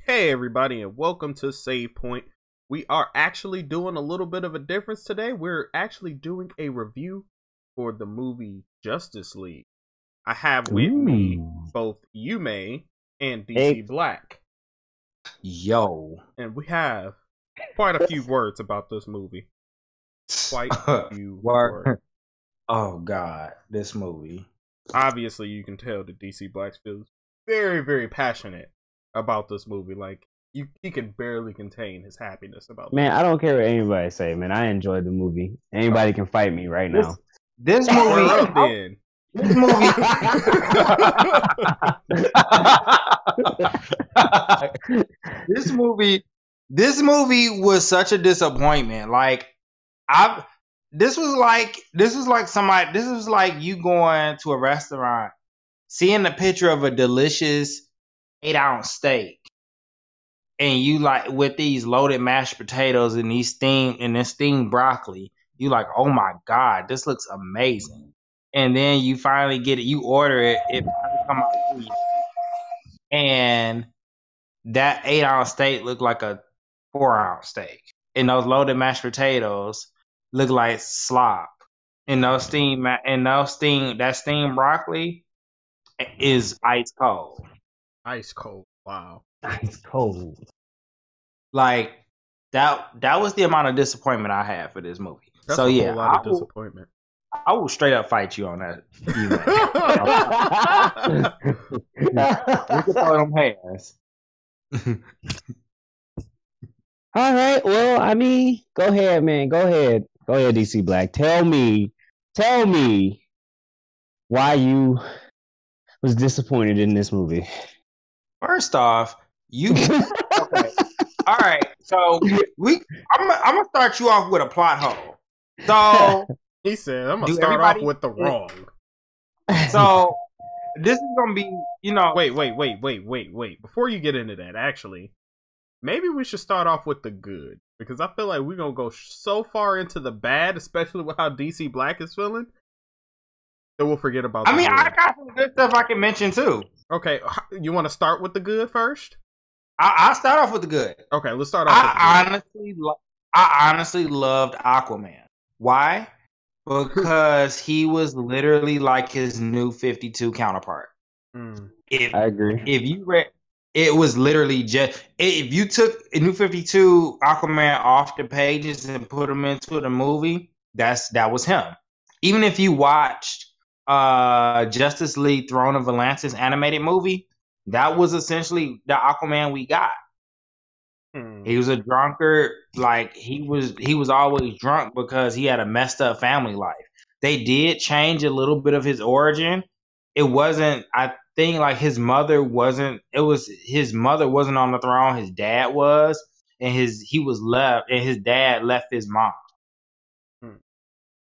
Hey everybody and welcome to Save Point. We are actually doing a little bit of a difference today. We're actually doing a review for the movie Justice League. I have with me Ooh. both Yume and DC Hey, Black. Yo. And we have quite a few words about this movie. Quite a few words. Word. Oh God, this movie. Obviously you can tell that DC Black feels very, very passionate about this movie. Like he can barely contain his happiness about man, I don't care what anybody say, man. I enjoyed the movie. Anybody can fight me right This now. this it. movie. We're up then. This movie. this movie. This movie was such a disappointment. Like I. This was like you going to a restaurant, seeing the picture of a delicious 8-ounce steak, and you like with these loaded mashed potatoes and this steamed broccoli, you like, oh my God, this looks amazing. And then you finally get it, you order it, it finally come out to you, and that 8-ounce steak looked like a 4-ounce steak. And those loaded mashed potatoes look like slop. And that steamed broccoli is ice cold. Ice cold. Wow. It's cold. Like that was the amount of disappointment I had for this movie. That's So a yeah, whole lot of disappointment. I will straight up fight you on that. We can throw them hands. All right. Well, I mean, go ahead, man. Go ahead, DC Black. Tell me why you was disappointed in this movie. First off, you okay? All right, so I'm gonna start you off with a plot hole. So He said, I'm gonna Do start off everybody- with the wrong. so this is gonna be, Wait. Before you get into that, actually, maybe we should start off with the good. Because I feel like we're gonna go so far into the bad, especially with how DC Black is feeling, that we'll forget about the I mean, good. I got some good stuff I can mention too. Okay, you want to start with the good first? I'll start off with the good. Okay, let's start off with the good. I honestly loved Aquaman. Why? Because he was literally like his new 52 counterpart. If I agree. if you read, it was literally just if you took a new 52 Aquaman off the pages and put him into the movie, that was him. Even if you watched Justice League Throne of Atlantis animated movie, that was essentially the Aquaman we got. He was a drunkard. Like he was always drunk because he had a messed up family life. They did change a little bit of his origin. It wasn't, I think, like his mother wasn't on the throne, his dad was, and his dad left his mom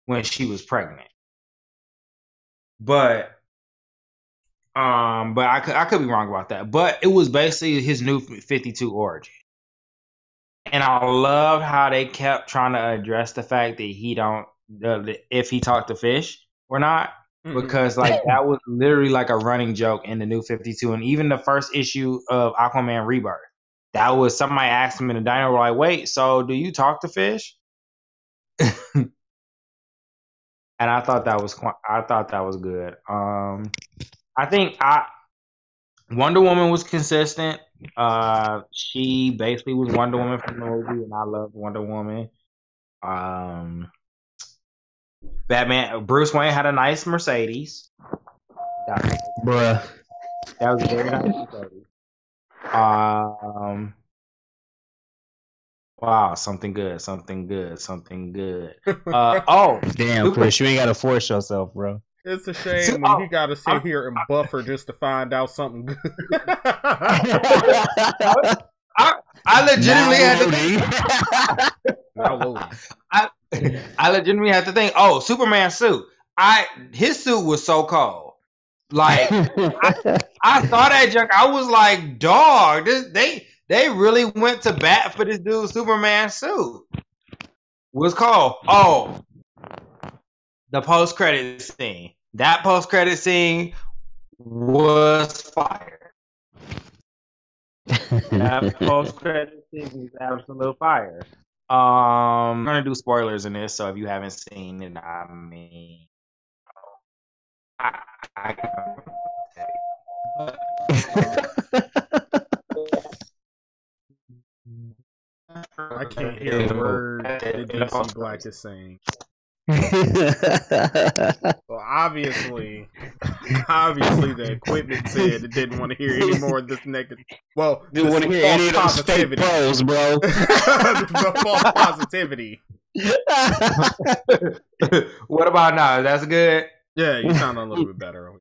when she was pregnant. But I could be wrong about that. But it was basically his new 52 origin. And I love how they kept trying to address the fact that if he talked to fish or not, because like that was literally like a running joke in the new 52, and even the first issue of Aquaman Rebirth. That was somebody asked him in the diner, like, "Wait, so do you talk to fish?" And I thought that was good. I think Wonder Woman was consistent. She basically was Wonder Woman from the movie, and I loved Wonder Woman. Bruce Wayne had a nice Mercedes. Bruh. That was a very nice Mercedes. Wow, something good. Damn, Chris, you ain't gotta force yourself, bro. It's a shame when he got to sit here and buffer just to find out something good. I legitimately had to think. I legitimately had to think. Oh, Superman suit. His suit was so cold. Like I saw that junk. I was like, dog. They really went to bat for this dude's Superman suit. What's called? Oh, the post-credit scene. That post-credit scene was fire. That post credit scene is absolute fire. I'm gonna do spoilers in this, so if you haven't seen it, I mean, I, I I can't hear a word that DC Black is saying. So obviously the equipment said it didn't want to hear any more of this negative. Well, didn't want to hear any of those fake pros, bro. The false positivity. What about now? That's good. Yeah, you sound a little bit better.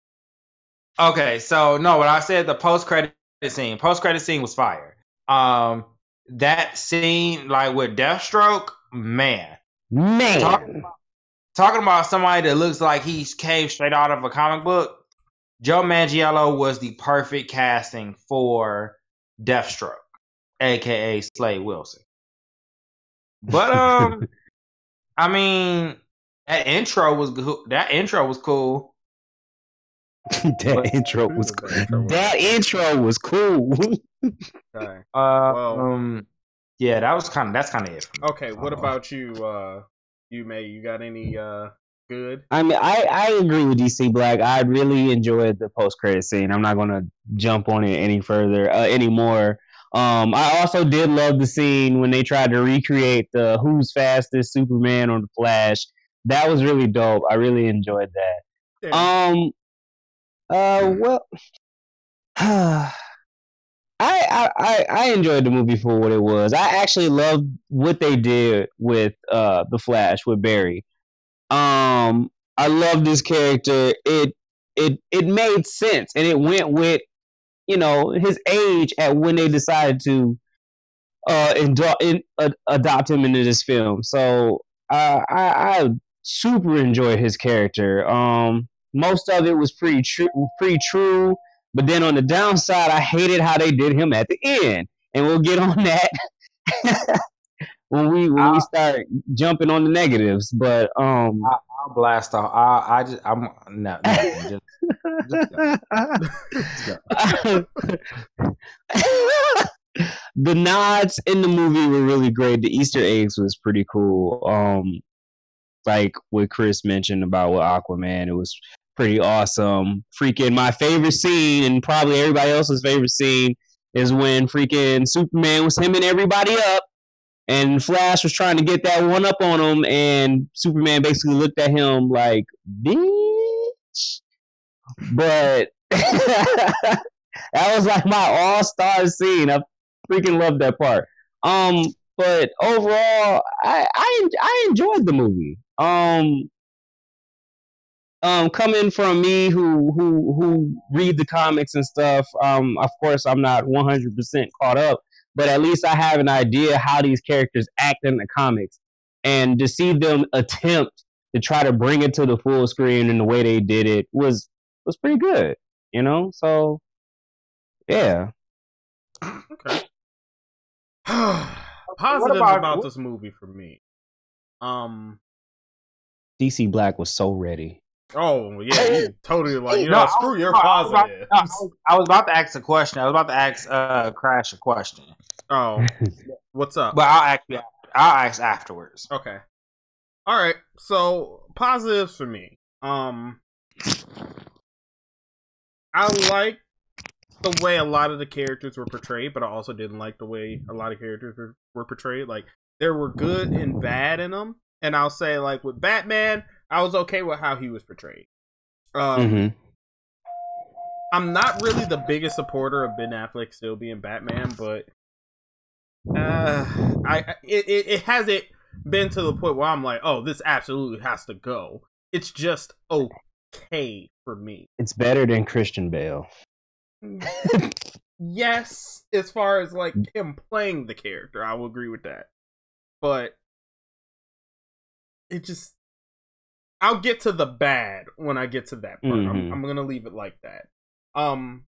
Okay, so no, when I said the post credit scene was fire. That scene, like with Deathstroke, man. Talking about somebody that looks like he came straight out of a comic book. Joe Manganiello was the perfect casting for Deathstroke, aka Slade Wilson. But I mean, that intro was good. That intro was cool. That intro was cool. Okay. Yeah, that's kind of it. Okay, what about you, Yume? You got any good? I mean, I agree with DC Black. I really enjoyed the post credit scene. I'm not gonna jump on it any further anymore. I also did love the scene when they tried to recreate the Who's Fastest Superman on the Flash. That was really dope. I really enjoyed that. Yeah. Well, I enjoyed the movie for what it was. I actually loved what they did with the Flash with Barry. I love this character. It made sense, and it went with his age at when they decided to adopt him into this film. So I super enjoyed his character. Most of it was pretty true, but then on the downside, I hated how they did him at the end, and we'll get on that. when we start jumping on the negatives, but I'll blast off. I'm no, just go. The nods in the movie were really great. The Easter eggs was pretty cool. Like what Chris mentioned about with Aquaman, it was pretty awesome. Freaking my favorite scene, and probably everybody else's favorite scene, is when freaking Superman was hemming everybody up, and Flash was trying to get that one up on him, and Superman basically looked at him like, bitch. But that was like my all-star scene. I freaking loved that part. But overall, I enjoyed the movie. Coming from me who read the comics and stuff, of course I'm not 100% caught up, but at least I have an idea how these characters act in the comics, and to see them attempt to try to bring it to the full screen in the way they did it was pretty good, so yeah. Okay. Positives about this movie for me. DC Black was so ready. Oh yeah, you totally like screw your positive. I was about to ask a question. I was about to ask Crash a question. Oh, what's up? But I'll ask afterwards. Okay. All right. So positives for me. I like the way a lot of the characters were portrayed, but I also didn't like the way a lot of characters were portrayed. Like there were good and bad in them, and I'll say like with Batman, I was okay with how he was portrayed. I'm not really the biggest supporter of Ben Affleck still being Batman, but it hasn't been to the point where I'm like, oh, this absolutely has to go. It's just okay for me. It's better than Christian Bale. Yes, as far as like him playing the character, I will agree with that. But it just, I'll get to the bad when I get to that part. I'm gonna leave it like that.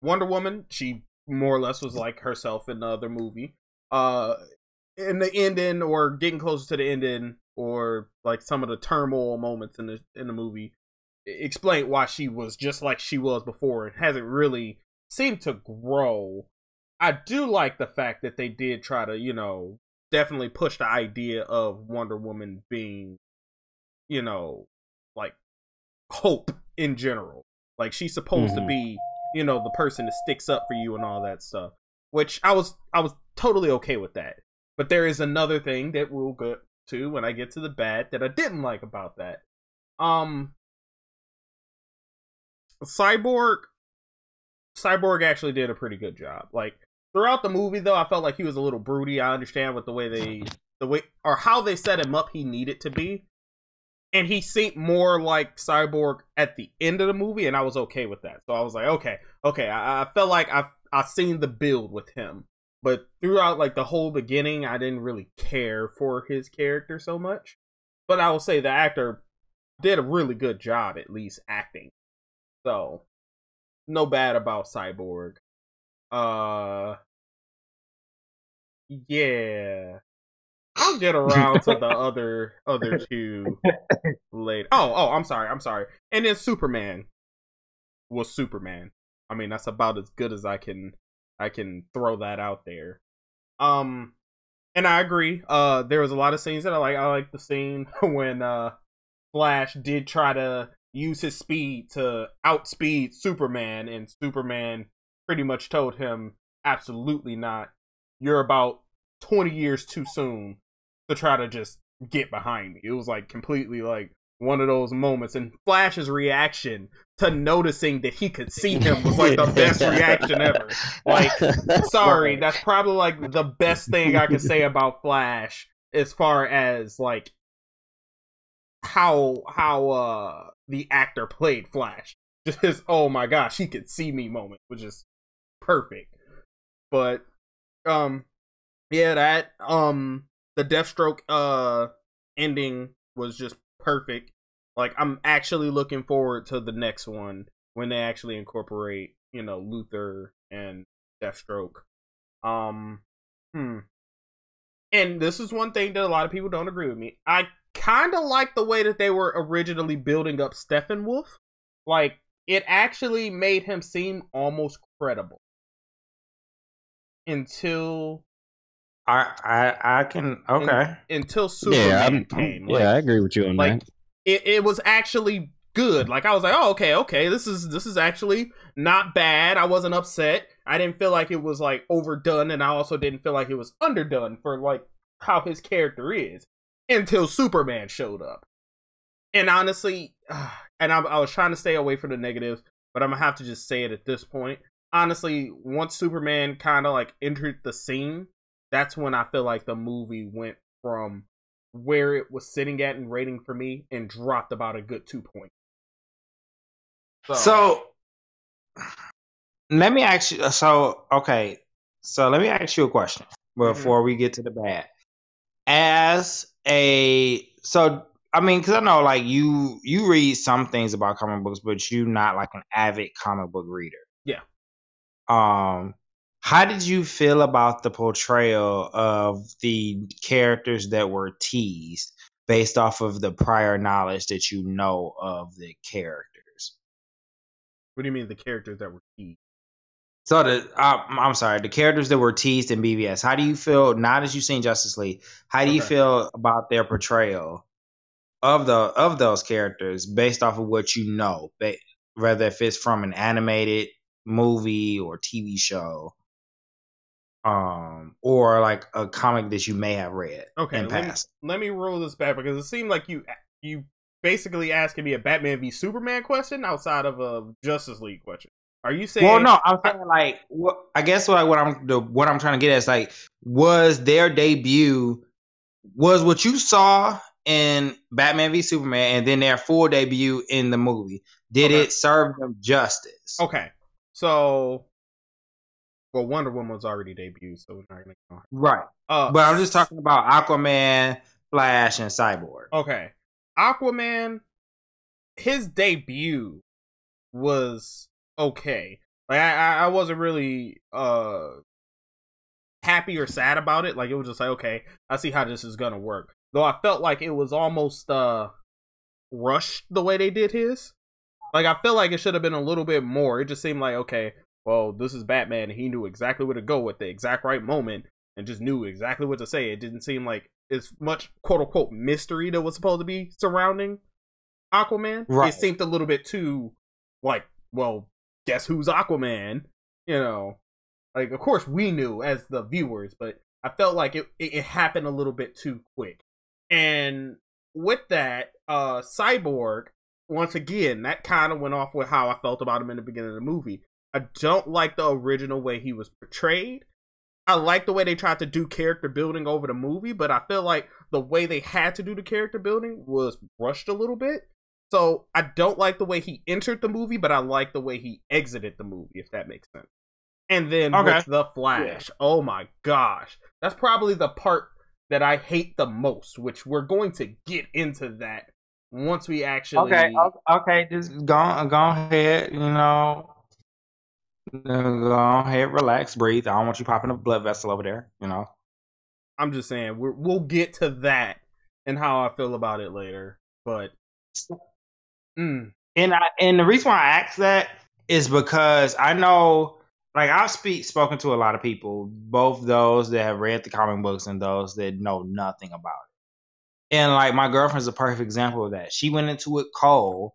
Wonder Woman, she more or less was like herself in the other movie. In the ending, or getting closer to the ending, or like some of the turmoil moments in the movie, explain why she was just like she was before and hasn't really seemed to grow I do like the fact that they did try to, you know, definitely push the idea of Wonder Woman being, you know, like hope in general. Like she's supposed to be, you know, the person that sticks up for you and all that stuff. Which I was totally okay with that. But there is another thing that we'll get to when I get to the bad that I didn't like about that. Cyborg actually did a pretty good job. Like throughout the movie though, I felt like he was a little broody. I understand what the way or how they set him up he needed to be. And he seemed more like Cyborg at the end of the movie, and I was okay with that. So I was like, okay. I felt like I've seen the build with him. But throughout like the whole beginning, I didn't really care for his character so much. But I will say the actor did a really good job, at least acting. So no bad about Cyborg. Yeah. I'll get around to the other two later. Oh, I'm sorry. And then Superman was Superman. I mean, that's about as good as I can throw that out there. And I agree. There was a lot of scenes that I like. I like the scene when Flash did try to use his speed to outspeed Superman, and Superman pretty much told him, absolutely not. You're about 20 years too soon to try to just get behind me. It was like completely like one of those moments, and Flash's reaction to noticing that he could see him was like the best reaction ever. Like, sorry, that's probably like the best thing I could say about Flash as far as like how the actor played Flash. Just his, oh my gosh, he could see me moment, which is perfect. But yeah, that the Deathstroke ending was just perfect. Like, I'm actually looking forward to the next one when they actually incorporate, you know, Luthor and Deathstroke. And this is one thing that a lot of people don't agree with me. I kind of like the way that they were originally building up Steppenwolf. Like, it actually made him seem almost credible until I can until Superman came. Like, I agree with you on like, that. It was actually good. Like, I was like, oh, okay, this is actually not bad. I wasn't upset. I didn't feel like it was like overdone, and I also didn't feel like it was underdone for like how his character is until Superman showed up. And honestly, and I was trying to stay away from the negatives, but I'm gonna have to just say it at this point. Honestly, once Superman kind of like entered the scene, that's when I feel like the movie went from where it was sitting at in rating for me and dropped about a good 2 points. So let me ask you. So let me ask you a question before we get to the bad. I mean, because I know like you read some things about comic books, but you're not like an avid comic book reader. Yeah. How did you feel about the portrayal of the characters that were teased based off of the prior knowledge that you know of the characters? What do you mean the characters that were teased? So I'm sorry, the characters that were teased in BVS. How do you feel now that you've seen Justice League? How do you feel about their portrayal of those characters based off of what you know, whether if it's from an animated movie or TV show? Or like a comic that you may have read in past. Let me roll this back because it seemed like you basically asking me a Batman v Superman question outside of a Justice League question. Are you saying? Well, no, I'm saying like I guess what I'm trying to get at is like, was their debut what you saw in Batman v Superman and then their full debut in the movie? Did it serve them justice? Okay, so. Well, Wonder Woman was already debuted, so we're not gonna go. Right. But I'm just talking about Aquaman, Flash, and Cyborg. Okay. Aquaman, his debut was okay. Like I wasn't really happy or sad about it. Like it was just like, okay, I see how this is gonna work. Though I felt like it was almost rushed the way they did his. Like I feel like it should have been a little bit more. It just seemed like, okay, well, this is Batman, and he knew exactly where to go at the exact right moment, and just knew exactly what to say. It didn't seem like as much quote unquote mystery that was supposed to be surrounding Aquaman. Right. It seemed a little bit too like, well, guess who's Aquaman? You know, like of course we knew as the viewers, but I felt like it happened a little bit too quick. And with that, Cyborg, once again, that kind of went off with how I felt about him in the beginning of the movie. I don't like the original way he was portrayed. I like the way they tried to do character building over the movie, but I feel like the way they had to do the character building was rushed a little bit. So I don't like the way he entered the movie, but I like the way he exited the movie, if that makes sense. And then with The Flash, oh my gosh. That's probably the part that I hate the most, which we're going to get into that once we actually... Okay, just go ahead, go ahead, relax, breathe. I don't want you popping a blood vessel over there, I'm just saying, we'll get to that and how I feel about it later, but... And the reason why I ask that is because I know, like, I've spoken to a lot of people, both those that have read the comic books and those that know nothing about it. And like my girlfriend's a perfect example of that. She went into it cold,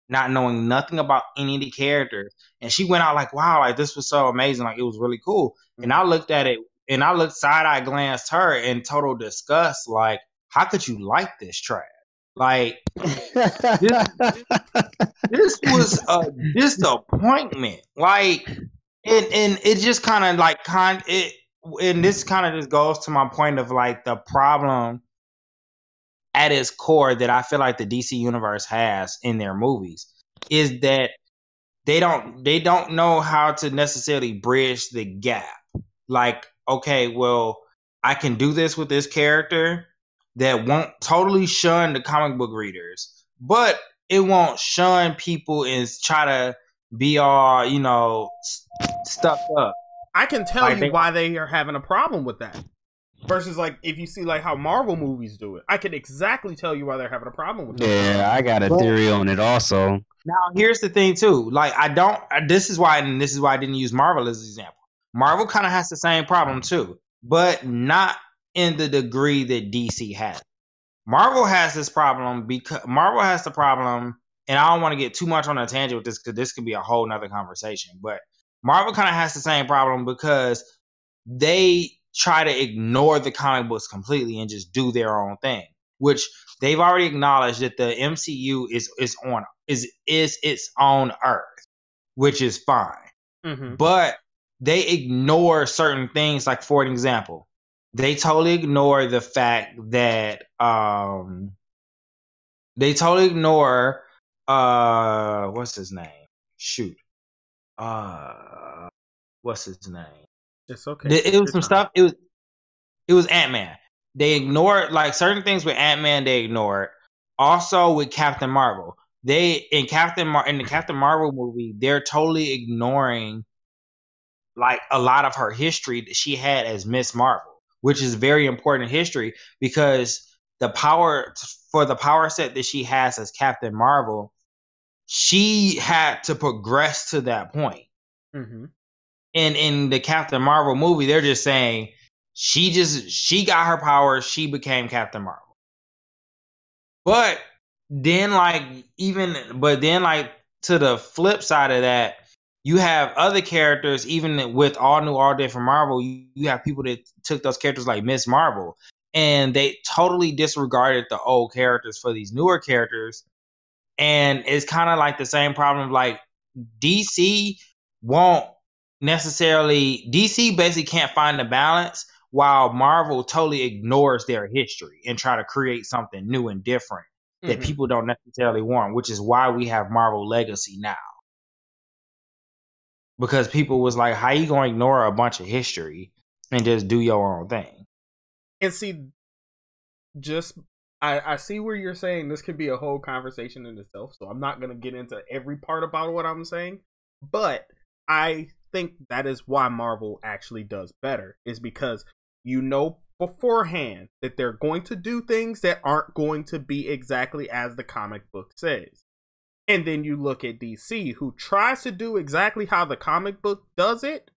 not knowing nothing about any of the characters, and she went out like, "Wow, like this was so amazing, like it was really cool." And I looked at it, and I looked side-eye glanced her in total disgust, like, "How could you like this trash?" Like, this was a disappointment. Like, and it just kind of like and this kind of just goes to my point of like the problem at its core that I feel like the DC universe has in their movies is that they don't know how to necessarily bridge the gap. Like, okay, well, I can do this with this character that won't totally shun the comic book readers, but it won't shun people and try to be all, stuck up. I can tell you why they are having a problem with that. Versus, like, if you see, like, how Marvel movies do it. I can exactly tell you why they're having a problem with that. Yeah, I got a theory on it also. Now, here's the thing, too. Like, this is why I didn't use Marvel as an example. Marvel kind of has the same problem, too, but not in the degree that DC has. Marvel has this problem because Marvel has the problem, and I don't want to get too much on a tangent with this because this could be a whole nother conversation, but Marvel kind of has the same problem because they try to ignore the comic books completely and just do their own thing, which they've already acknowledged that the MCU is its own Earth, which is fine. Mm-hmm. But they ignore certain things, like, for an example, they totally ignore the fact that what's his name? Shoot. What's his name? It's okay. It was some stuff. It was Ant-Man. They ignored, like, certain things with Ant-Man. They ignored. Also with Captain Marvel, in the Captain Marvel movie, they're totally ignoring like a lot of her history that she had as Miss Marvel, which is very important history because the power set that she has as Captain Marvel, she had to progress to that point. Mm-hmm. And in the Captain Marvel movie, they're just saying she got her powers, she became Captain Marvel. But then to the flip side of that, you have other characters, even with all different Marvel, you have people that took those characters like Miss Marvel, and they totally disregarded the old characters for these newer characters. And it's kind of like the same problem, like DC basically can't find the balance, while Marvel totally ignores their history and try to create something new and different that people don't necessarily want, which is why we have Marvel Legacy now. Because people was like, how you going to ignore a bunch of history and just do your own thing? And see, I see where you're saying this could be a whole conversation in itself, so I'm not going to get into every part about what I'm saying, but I think that is why Marvel actually does better, is because you know beforehand that they're going to do things that aren't going to be exactly as the comic book says. And then you look at DC, who tries to do exactly how the comic book does it,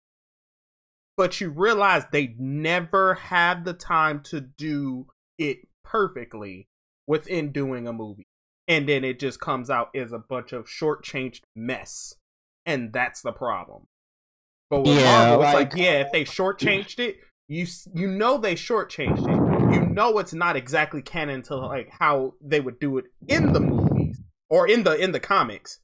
but you realize they never have the time to do it perfectly within doing a movie. And then it just comes out as a bunch of shortchanged mess. And that's the problem. But with Marvel, it's like, yeah, if they shortchanged it, you know they shortchanged it. You know it's not exactly canon to like how they would do it in the movies or in the comics.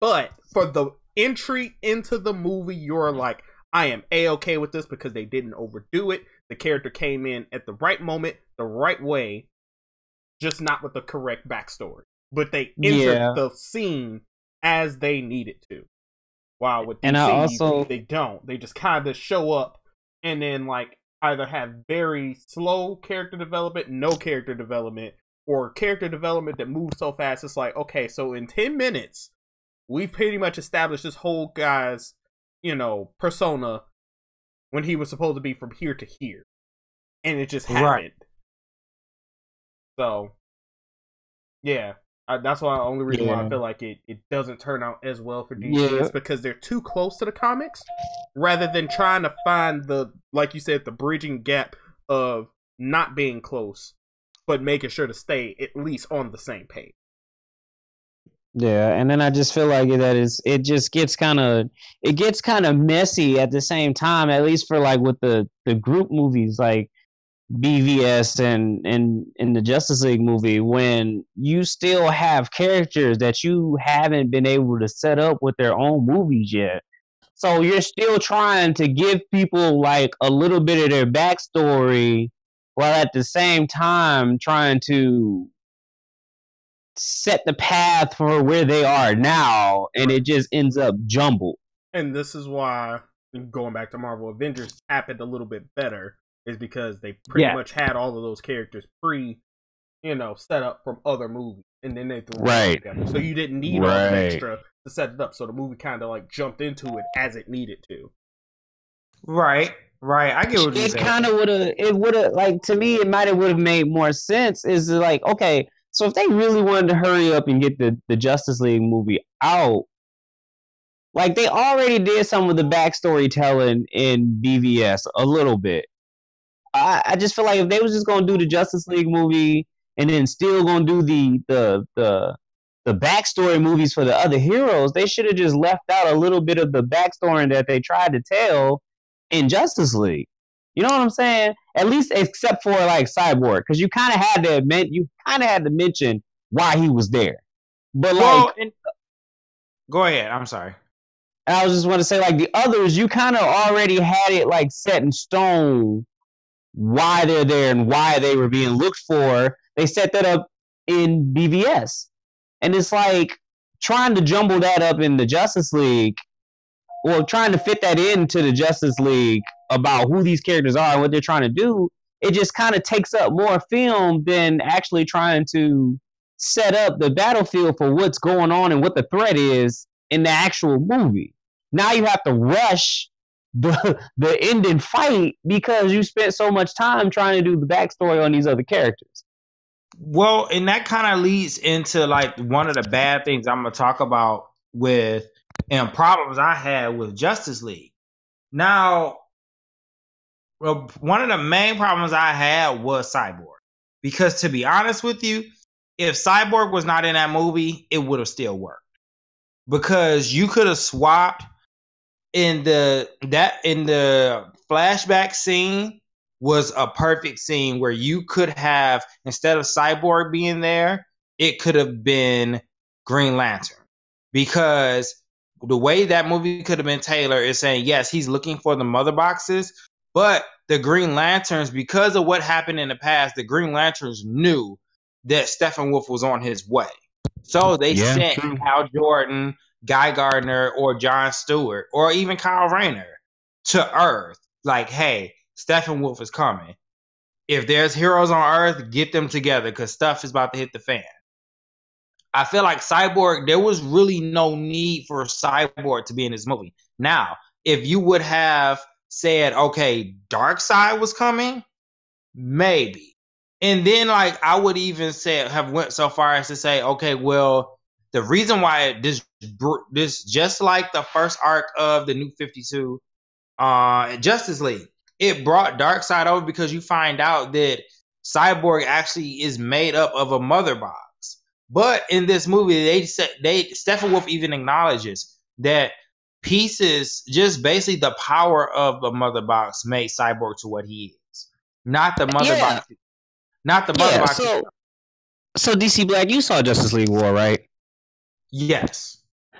But for the entry into the movie, you're like, I am A-okay with this because they didn't overdo it. The character came in at the right moment, the right way, just not with the correct backstory. But they entered the scene as they needed to. While with DC, they don't. They just kind of show up and then like either have very slow character development, no character development, or character development that moves so fast. It's like, okay, so in 10 minutes, we've pretty much established this whole guy's, persona when he was supposed to be from here to here. And it just happened. Right. So, yeah. That's why the only reason why I feel like it doesn't turn out as well for DC is because they're too close to the comics rather than trying to find the, like you said, the bridging gap of not being close, but making sure to stay at least on the same page. Yeah, and then I just feel like it just gets kind of messy at the same time, at least for like with the group movies like BVS and in the Justice League movie, when you still have characters that you haven't been able to set up with their own movies yet. So you're still trying to give people like a little bit of their backstory while at the same time trying to set the path for where they are now, and it just ends up jumbled. And this is why, going back to Marvel Avengers, happened a little bit better. Is because they pretty much had all of those characters set up from other movies, and then they threw it together. So you didn't need all the extra to set it up. So the movie kind of like jumped into it as it needed to. Right. I get what you're saying. It kind of would have like, to me, it might have would have made more sense. Is like, okay, so if they really wanted to hurry up and get the Justice League movie out, like they already did some of the backstory telling in BVS a little bit. I just feel like if they was just gonna do the Justice League movie and then still gonna do the backstory movies for the other heroes, they should have just left out a little bit of the backstory that they tried to tell in Justice League. You know what I'm saying? At least except for like Cyborg, because you kind of had to mention why he was there. But go ahead. I'm sorry. I was just want to say, like the others, you kind of already had it like set in stone why they're there and why they were being looked for. They set that up in BVS. And it's like trying to jumble that up in the Justice League, or trying to fit that into the Justice League about who these characters are and what they're trying to do. It just kind of takes up more film than actually trying to set up the battlefield for what's going on and what the threat is in the actual movie. Now you have to rush the ending fight because you spent so much time trying to do the backstory on these other characters. Well, and that kind of leads into like one of the bad things I'm gonna talk about with and problems I had with Justice League. Now, one of the main problems I had was Cyborg, because to be honest with you, if Cyborg was not in that movie, it would have still worked, because you could have swapped in the flashback scene was a perfect scene where you could have, instead of Cyborg being there, it could have been Green Lantern, because the way that movie could have been tailored is saying, yes, he's looking for the mother boxes, but the Green Lanterns, because of what happened in the past, the Green Lanterns knew that Steppenwolf was on his way. So they sent Hal Jordan, Guy Gardner, or John Stewart, or even Kyle Rayner to Earth. Like, hey, Steppenwolf is coming. If there's heroes on Earth, get them together because stuff is about to hit the fan. I feel like Cyborg, there was really no need for Cyborg to be in this movie. Now, if you would have said, okay, Darkseid was coming, maybe. And then, like, I would even have went so far as to say, okay, well, the reason why this just like the first arc of the New 52 Justice League, it brought Darkseid over because you find out that Cyborg actually is made up of a mother box. But in this movie, Steppenwolf even acknowledges that pieces, just basically the power of the mother box, made Cyborg to what he is, not the mother box. Not the mother box. So DC Black, you saw Justice League War, right? Yes.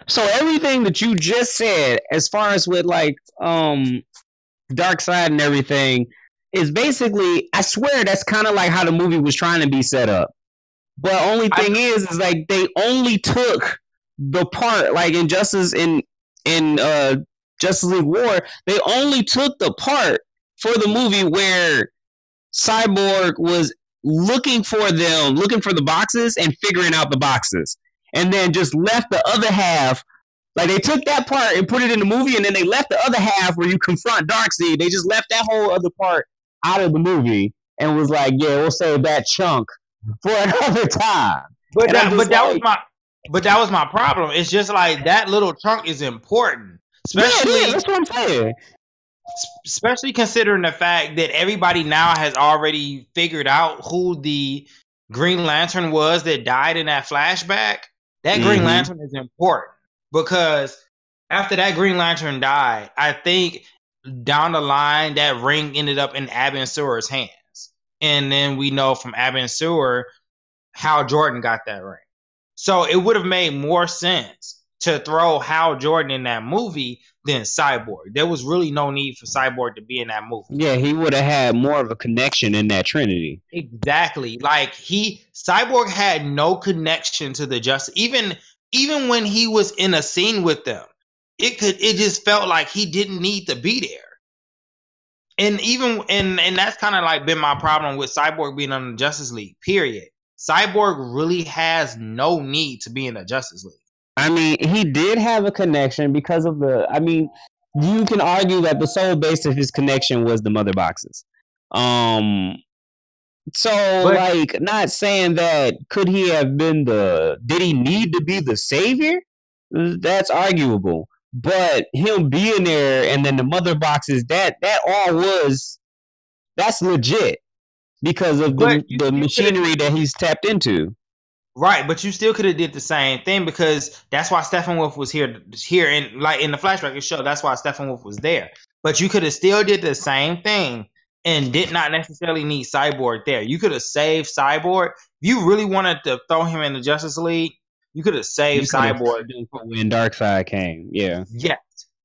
So everything that you just said, as far as with like Darkseid and everything, is basically, I swear that's kind of like how the movie was trying to be set up. But only thing is like they only took the part, like in Justice League War, they only took the part for the movie where Cyborg was looking for the boxes and figuring out the boxes, and then just left the other half. Like they took that part and put it in the movie, and then they left the other half where you confront Darkseid. They just left that whole other part out of the movie and was like, "Yeah, we'll save that chunk for another time." But that was my problem. It's just like that little chunk is important, especially that's what I'm saying. Especially considering the fact that everybody now has already figured out who the Green Lantern was that died in that flashback. That Green Lantern is important because after that Green Lantern died, I think down the line that ring ended up in Abin Sur's hands. And then we know from Abin Sur how Jordan got that ring. So it would have made more sense to throw Hal Jordan in that movie than Cyborg. There was really no need for Cyborg to be in that movie. Yeah, he would have had more of a connection in that Trinity. Exactly. Like Cyborg had no connection to the Justice. Even when he was in a scene with them, it just felt like he didn't need to be there. And that's kind of like been my problem with Cyborg being on the Justice League, period. Cyborg really has no need to be in the Justice League. I mean, he did have a connection because of you can argue that the sole base of his connection was the mother boxes. Not saying that could he have been did he need to be the savior? That's arguable. But him being there and then the mother boxes, that's legit because of the machinery that he's tapped into. Right, but you still could have did the same thing because that's why Steppenwolf was here and like in the flashback show, that's why Steppenwolf was there. But you could have still did the same thing and did not necessarily need Cyborg there. You could have saved Cyborg. If you really wanted to throw him in the Justice League, you could have saved Cyborg when Darkseid came. Yeah. Yes.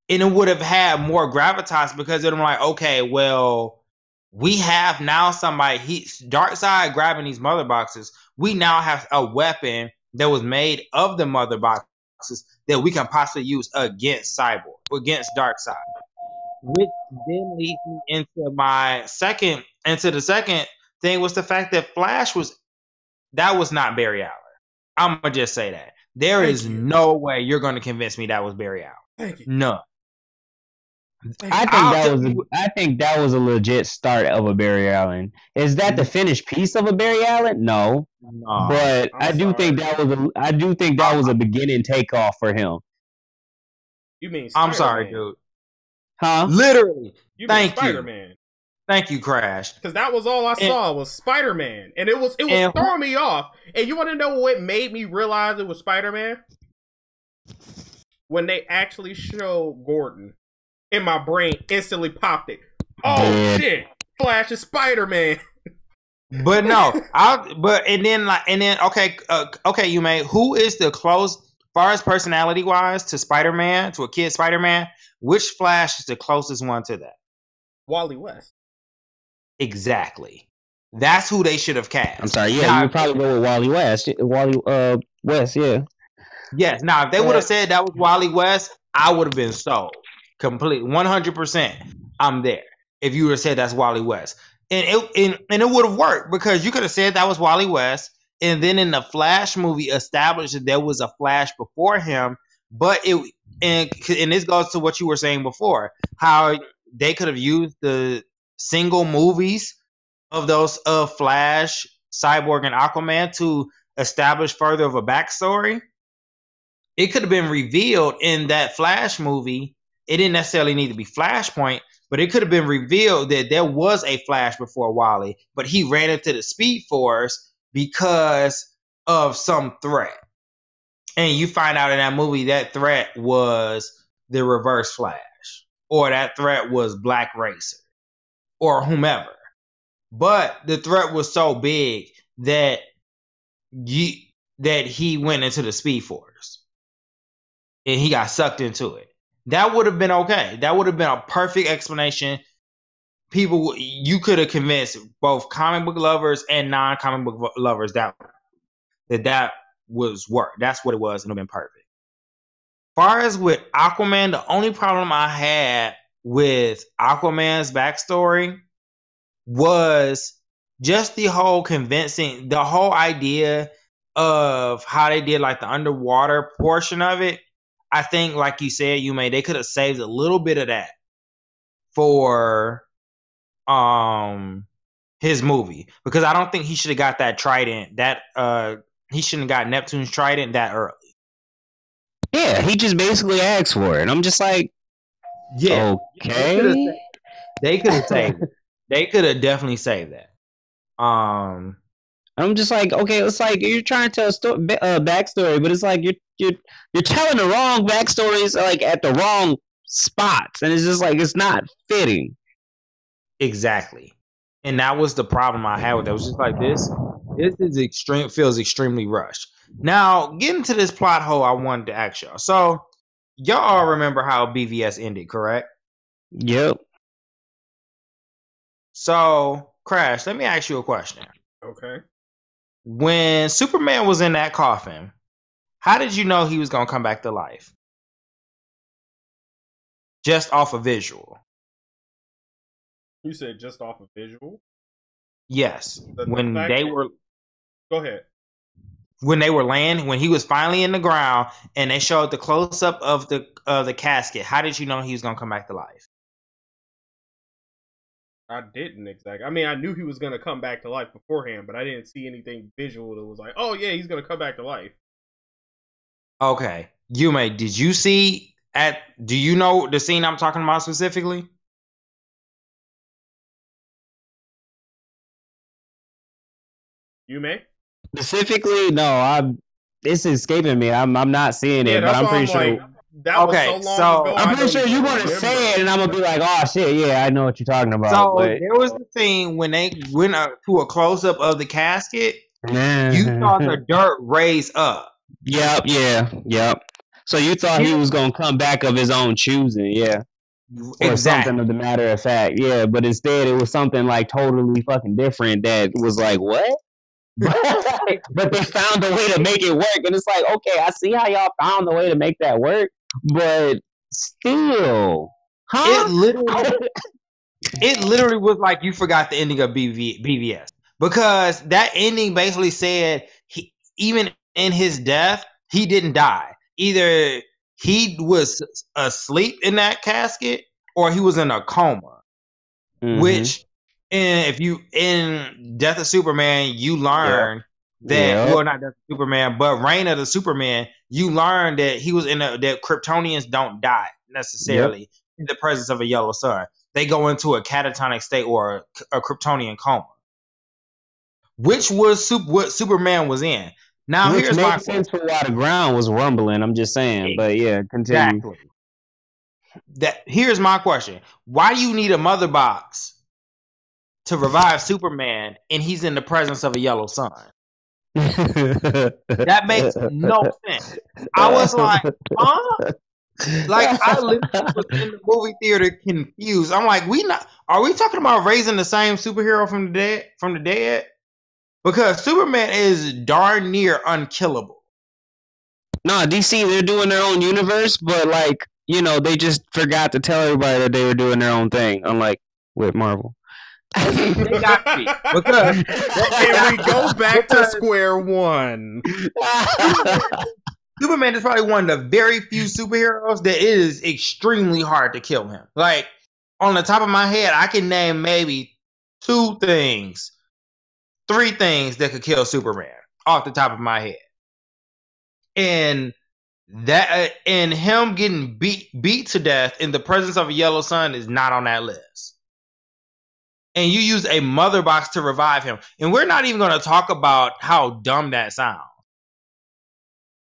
And it would have had more gravitas because it'd be like, okay, well, we have now somebody, Darkseid grabbing these mother boxes. We now have a weapon that was made of the mother boxes that we can possibly use against Cyborg, against Darkseid. Which then leads me into the second thing was the fact that Flash was not Barry Allen. I'm gonna just say that. There is no way you're gonna convince me that was Barry Allen. Thank you. None. I think that was a legit start of a Barry Allen. Is that the finished piece of a Barry Allen? No. But I do think that was a beginning takeoff for him. You mean Spider-Man. I'm sorry, dude. Huh? Literally. Thank you. Spider-Man. Thank you, Crash. Because that was all I saw was Spider-Man. And it was throwing me off. And you want to know what made me realize it was Spider-Man? When they actually showed Gordon. In my brain, instantly popped it. Oh shit! Flash is Spider-Man. But no, okay, Yume, who is the close, far as personality wise, to Spider-Man, to a kid Spider-Man? Which Flash is the closest one to that? Wally West. Exactly. That's who they should have cast. I'm sorry. Yeah, you would probably go with Wally West. West. Yeah. Yes. Now, if they would have said that was Wally West, I would have been sold. Complete 100%. I'm there. If you would have said that's Wally West, and it would have worked because you could have said that was Wally West, and then in the Flash movie established that there was a Flash before him. But this goes to what you were saying before, how they could have used the single movies of those Flash, Cyborg, and Aquaman to establish further of a backstory. it could have been revealed in that Flash movie. It didn't necessarily need to be Flashpoint, but it could have been revealed that there was a Flash before Wally, but he ran into the Speed Force because of some threat. And you find out in that movie that threat was the Reverse Flash, or that threat was Black Racer, or whomever. But the threat was so big that he went into the Speed Force and he got sucked into it. That would have been okay. That would have been a perfect explanation. You could have convinced both comic book lovers and non-comic book lovers that was work. That's what it was, and it would have been perfect. Far as with Aquaman, the only problem I had with Aquaman's backstory was just the whole idea of how they did like the underwater portion of it. I think, like you said, Yume, they could have saved a little bit of that for his movie, because I don't think he should have got that trident he shouldn't have got Neptune's trident that early. Yeah, he just basically asked for it. I'm just like, yeah, okay. They could have saved it. They could have definitely saved that. I'm just like, okay, it's like you're trying to tell a backstory, but it's like you're telling the wrong backstories, like at the wrong spots, and it's just like it's not fitting. Exactly, and that was the problem I had with it. It was just like this is feels extremely rushed. Now, getting to this plot hole, I wanted to ask y'all. So, y'all all remember how BVS ended, correct? Yep. So, Crash, let me ask you a question. Okay. When Superman was in that coffin, how did you know he was going to come back to life? Just off of visual. You said just off of visual? Yes. When they were... Go ahead. When they were laying, when he was finally in the ground and they showed the close-up of the casket, how did you know he was going to come back to life? I didn't exactly. I mean, I knew he was going to come back to life beforehand, but I didn't see anything visual that was like, oh yeah, he's going to come back to life. Okay. Yume, did you see do you know the scene I'm talking about specifically? Yume? Specifically, no. It's escaping me. I'm not seeing it, but I'm pretty sure. Like, that was so long ago. I'm pretty sure you're going to say it, and I'm going to be like, oh, shit, yeah, I know what you're talking about. So, there was the scene when they went to a close-up of the casket. You saw the dirt raise up. Yep. So, you thought he was going to come back of his own choosing, yeah. Or something of the matter of fact, yeah. But instead, it was something, like, totally fucking different that was like, what? But they found a way to make it work, and it's like, okay, I see how y'all found a way to make that work, but still, huh? It literally was like you forgot the ending of BVS, because that ending basically said even in his death, he didn't die. Either he was asleep in that casket or he was in a coma, which. And if you in Death of Superman, you learn that well, not Death of Superman, but Reign of the Superman, you learn that he was that Kryptonians don't die necessarily in the presence of a yellow sun. They go into a catatonic state or a Kryptonian coma, which was what Superman was in. Now, which makes sense for why the ground was rumbling. I'm just saying, but yeah, continue. Exactly. Here's my question: why do you need a mother box to revive Superman, and he's in the presence of a yellow sun? That makes no sense. I was like, huh? Like, I literally was in the movie theater confused. I'm like, are we talking about raising the same superhero from the dead? Because Superman is darn near unkillable. No, DC, they're doing their own universe, but like, they just forgot to tell everybody that they were doing their own thing, unlike with Marvel. They got me. Because and we go back to square one. Superman is probably one of the very few superheroes that it is extremely hard to kill him. Like, on the top of my head, I can name maybe 3 things that could kill Superman off the top of my head. And That and him getting beat to death in the presence of a yellow sun is not on that list. And you use a mother box to revive him. And we're not even going to talk about how dumb that sounds.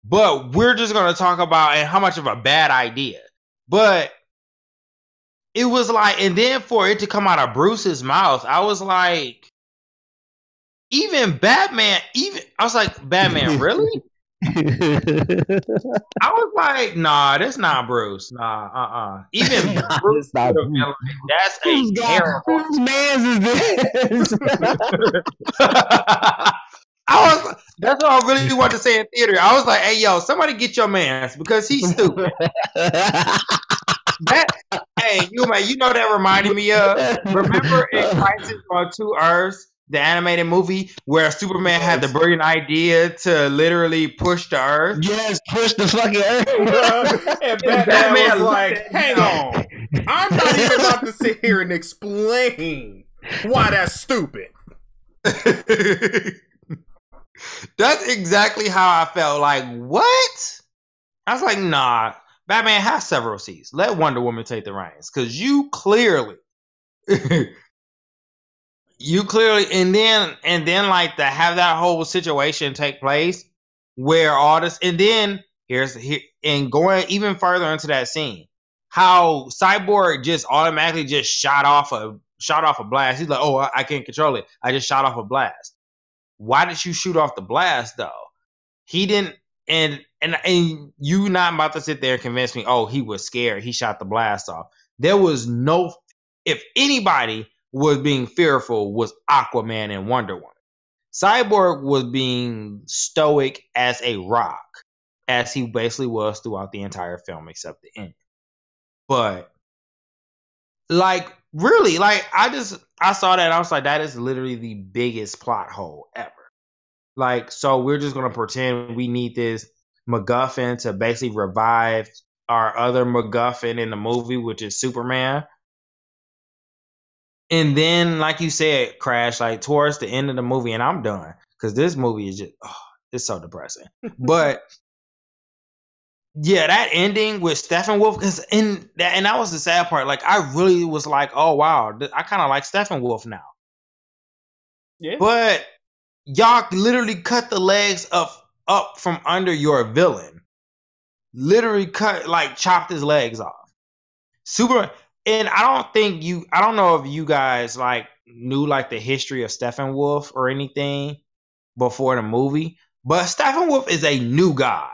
But we're just going to talk about and how much of a bad idea. But it was like, and then for it to come out of Bruce's mouth, I was like, Batman, really? I was like, nah, that's not Bruce. Nah, Even Bruce, that's a terrible. Whose man's is this? That's what I really wanted to say in theater. I was like, hey, yo, somebody get your man's because he's stupid. Hey, Yume, you know that reminded me of, remember in Crisis on Two Earths, the animated movie where Superman had the brilliant idea to literally push the Earth? Yes, push the fucking Earth. And Batman was like, hang on. I'm not even about to sit here and explain why that's stupid. That's exactly how I felt. Like, what? I was like, nah, Batman has several seats. Let Wonder Woman take the reins. Because you clearly, and then like to have that whole situation take place where all this, and then and going even further into that scene, how Cyborg just automatically just shot off a blast. He's like, oh, I can't control it. I just shot off a blast. Why did you shoot off the blast though? He didn't, and you not about to sit there and convince me, oh, he was scared. He shot the blast off. There was no, if anybody was being fearful was Aquaman and Wonder Woman. Cyborg was being stoic as a rock, as he basically was throughout the entire film except the end. But like really, like I saw that and I was like, that is literally the biggest plot hole ever. Like, so we're just gonna pretend we need this MacGuffin to basically revive our other MacGuffin in the movie, which is Superman. And then, like you said, Crash, like towards the end of the movie, and I'm done because this movie is just, it's so depressing. But yeah, that ending with Steppenwolf, and that was the sad part. Like, I really was like, oh wow, I kind of like Steppenwolf now. Yeah. But y'all literally cut the legs up from under your villain. Literally chopped his legs off. Superman. And I don't know if you guys like knew like the history of Steppenwolf or anything before the movie, but Steppenwolf is a new guy.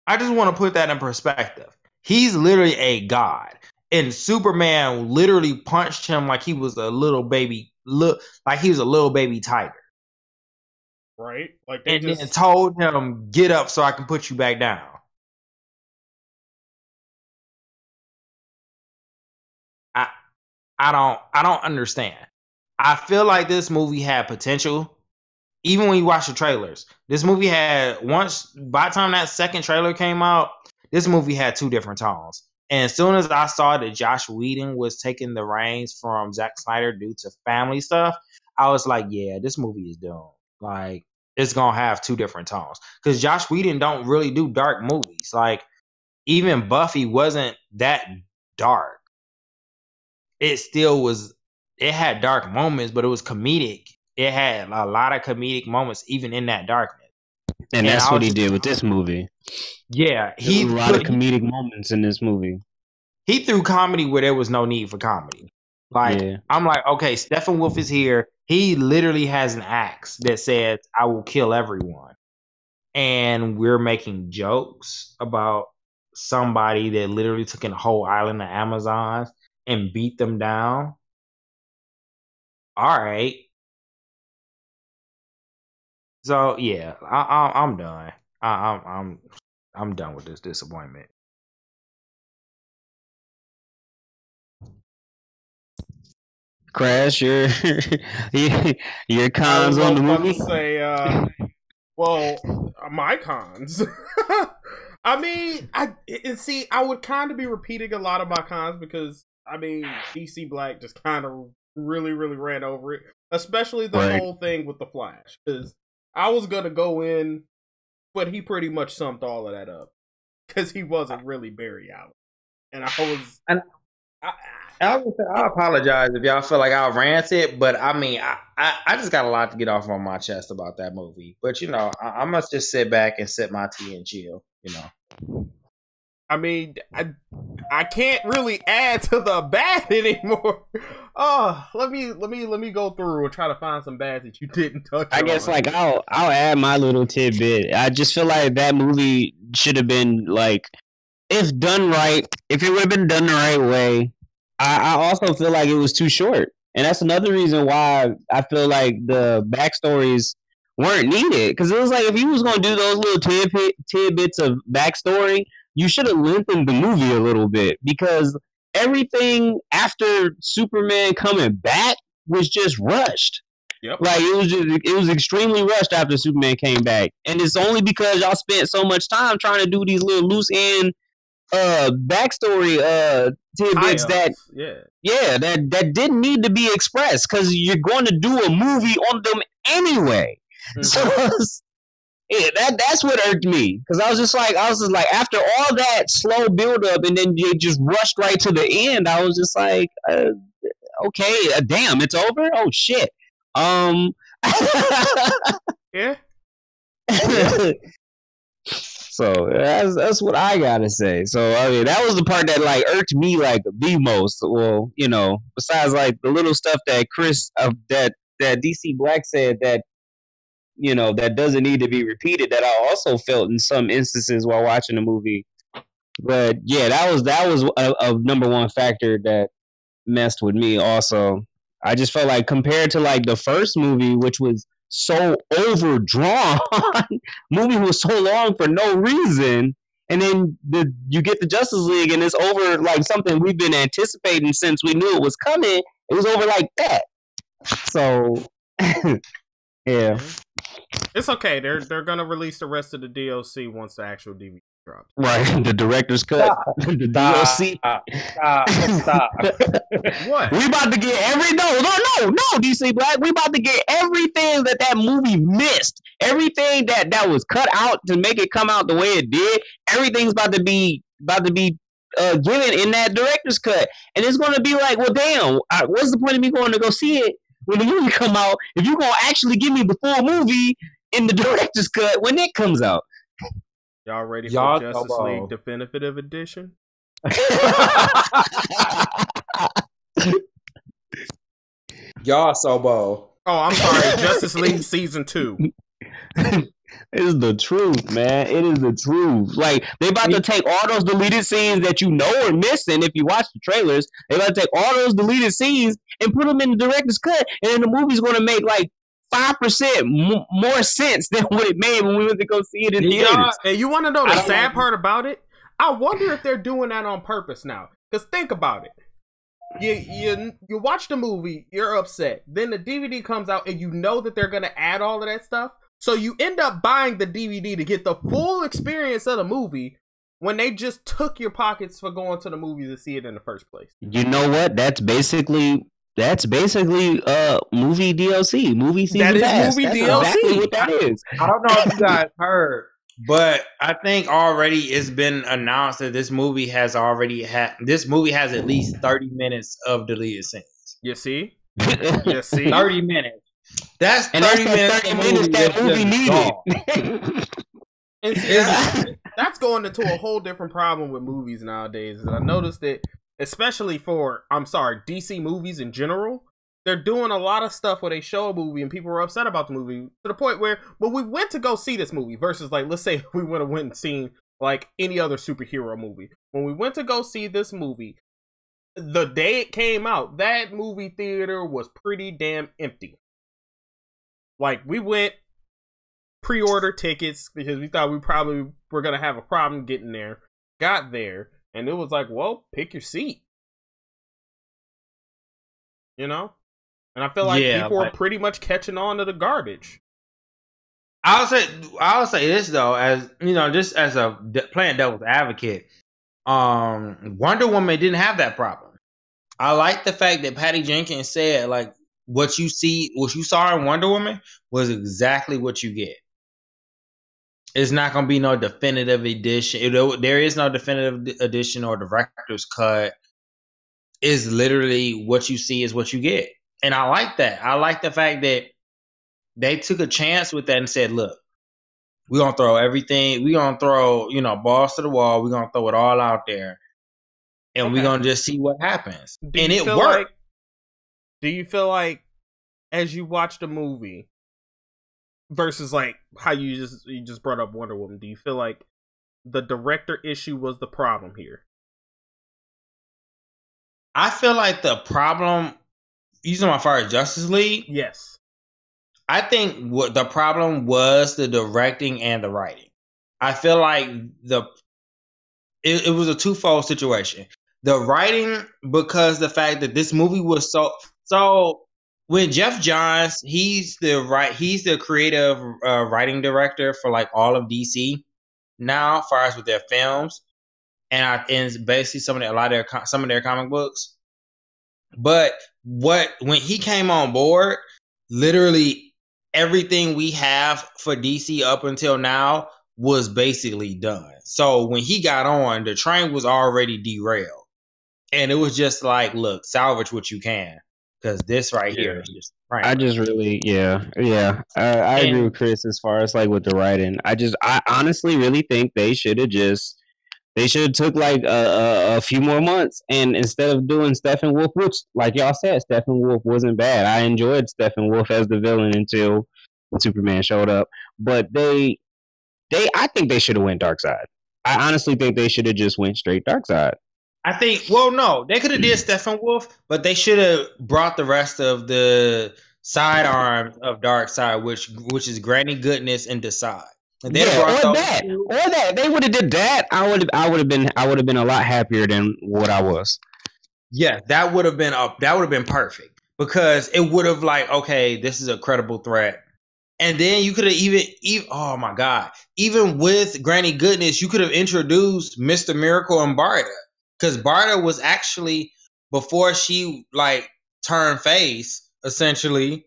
I just want to put that in perspective. He's literally a god, and Superman literally punched him like he was a little baby, tiger. Right? Like then told him, "Get up, so I can put you back down." I don't understand. I feel like this movie had potential. Even when you watch the trailers, this movie by the time that second trailer came out, this movie had two different tones. And as soon as I saw that Josh Whedon was taking the reins from Zack Snyder due to family stuff, I was like, yeah, this movie is doomed. Like, it's going to have two different tones. Because Josh Whedon don't really do dark movies. Like, even Buffy wasn't that dark. It still was, it had dark moments, but it was comedic. It had a lot of comedic moments, even in that darkness. And that's what he did with this movie. Yeah. He had a lot of comedic moments in this movie. He threw comedy where there was no need for comedy. Like, yeah. I'm like, okay, Steppenwolf is here. He literally has an axe that says, I will kill everyone. And we're making jokes about somebody that literally took in a whole island of Amazons and beat them down. All right. So yeah, I'm done. I'm done with this disappointment. Crash, your cons on the movie. Say, well, my cons. I mean, I would kind of be repeating a lot of my cons because I mean, DC Black just kind of really ran over it, especially the whole thing with the Flash. Because I was gonna go in but he pretty much summed all of that up because he wasn't really Barry Allen, and I apologize if y'all feel like I ranted, but I mean, I just got a lot to get off on my chest about that movie. But you know, I must just sit back and sip my tea and chill. You know, I mean, I can't really add to the bad anymore. Oh, let me go through and try to find some bad that you didn't touch on. I guess like I'll add my little tidbit. I just feel like that movie should have been like, if done right, if it would have been done the right way. I also feel like it was too short. And that's another reason why I feel like the backstories weren't needed. Because it was like, if you was going to do those little tidbits of backstory, you should have lengthened the movie a little bit. Because everything after Superman coming back was just rushed. Yep. Like, it was extremely rushed after Superman came back. And it's only because y'all spent so much time trying to do these little loose end backstory tidbits that didn't need to be expressed because you're going to do a movie on them anyway. Mm-hmm. So that's what irked me because I was just like after all that slow build up and then you just rushed right to the end. I was just like, okay, damn, it's over. Oh shit. Yeah. So that's what I gotta say. So I mean, that was the part that like irked me like the most. Well, you know, besides like the little stuff that Chris that DC Black said that, you know, that doesn't need to be repeated. That I also felt in some instances while watching the movie. But yeah, that was a number one factor that messed with me. Also, I just felt like compared to like the first movie, which was so overdrawn, movie was so long for no reason, and then you get the Justice League and it's over like something we've been anticipating since we knew it was coming. It was over like that. So yeah, it's okay. They're gonna release the rest of the DLC once the actual DVD drops. Right, the director's cut, the DLC. Stop. What? We about to get no, DC Black. We about to get everything that movie missed. Everything that was cut out to make it come out the way it did. Everything's about to be given in that director's cut, and it's going to be like, well, damn, what's the point of me going to go see it when the movie come out if you're going to actually give me the full movie in the director's cut when it comes out? Y'all ready for Justice League Definitive Edition? Y'all so bold. Oh, I'm sorry. Justice League Season 2. It is the truth, man. It is the truth. Like, they about to take all those deleted scenes that you know are missing if you watch the trailers. They about to take all those deleted scenes and put them in the director's cut, and then the movie's going to make like 5% more sense than what it made when we went to go see it in theaters. And you want to know the sad part about it? I wonder if they're doing that on purpose now. Because think about it. You watch the movie, you're upset. Then the DVD comes out and you know that they're going to add all of that stuff. So you end up buying the DVD to get the full experience of the movie when they just took your pockets for going to the movies to see it in the first place. You know what? That's basically movie DLC, movie season pass. That is movie DLC. Exactly what that is. I don't know if you guys heard, but I think already it's been announced that this movie has at least 30 minutes of deleted scenes. You see? 30 minutes. That's 30 minutes. 30 minutes that movie needed. And see, that's going into a whole different problem with movies nowadays. I noticed that, especially for, DC movies in general, they're doing a lot of stuff where they show a movie and people are upset about the movie to the point where, when we went to go see this movie versus, like, let's say we would have went and seen, like, any other superhero movie. When we went to go see this movie, the day it came out, that movie theater was pretty damn empty. Like, we went, pre-order tickets because we thought we probably were going to have a problem getting there. Got there, and it was like, well, pick your seat. You know? And I feel like people are pretty much catching on to the garbage. I'll say this though, as you know, just as a playing devil's advocate, Wonder Woman didn't have that problem. I like the fact that Patty Jenkins said, like, what you saw in Wonder Woman was exactly what you get. It's not gonna be no definitive edition. There is no definitive edition or director's cut. It's literally what you see is what you get, and I like that. I like the fact that they took a chance with that and said, "Look, we're gonna throw everything. We're gonna throw balls to the wall. We're gonna throw it all out there, and we're gonna just see what happens." And it worked. Do you feel like as you watch the movie versus like how you just brought up Wonder Woman, do you feel like the director issue was the problem here? I feel like the problem, using my fire Justice League. Yes. I think what the problem was the directing and the writing. I feel like it was a twofold situation. The writing, because the fact that this movie was so when Jeff Johns, he's the creative writing director for like all of DC now, as far as with their films and basically some of their comic books. But when he came on board, literally everything we have for DC up until now was basically done. So when he got on, the train was already derailed. And it was just like, look, salvage what you can. Because this right here is just right. I just really, I agree with Chris as far as like with the writing. I honestly really think they should have took like a few more months, and instead of doing Steppenwolf, which like y'all said, Steppenwolf wasn't bad. I enjoyed Steppenwolf as the villain until Superman showed up. But I think they should have went Darkseid. I honestly think they should have just went straight Darkseid. I think, well, no, they could have did Steppenwolf, but they should have brought the rest of the sidearms of Darkseid, which is Granny Goodness and Decide. Or that they would have did that. I would have been a lot happier than what I was. Yeah, that would have been perfect, because it would have like, okay, this is a credible threat. And then you could have even oh my god, even with Granny Goodness, you could have introduced Mr. Miracle and Barda. Because Barda was actually, before she like turned face, essentially,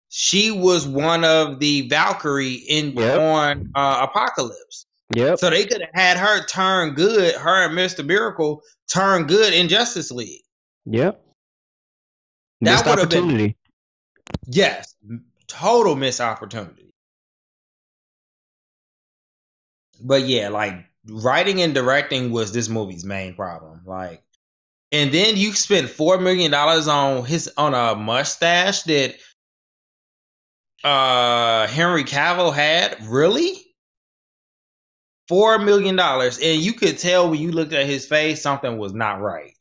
she was one of the Valkyrie on Apocalypse. Yep. So they could have had her turn good, her and Mr. Miracle turn good in Justice League. Yep. That would have been, yes, total missed opportunity. But yeah, like writing and directing was this movie's main problem. Like, and then you spent $4 million on a mustache that Henry Cavill had. Really? $4 million, and you could tell when you looked at his face something was not right.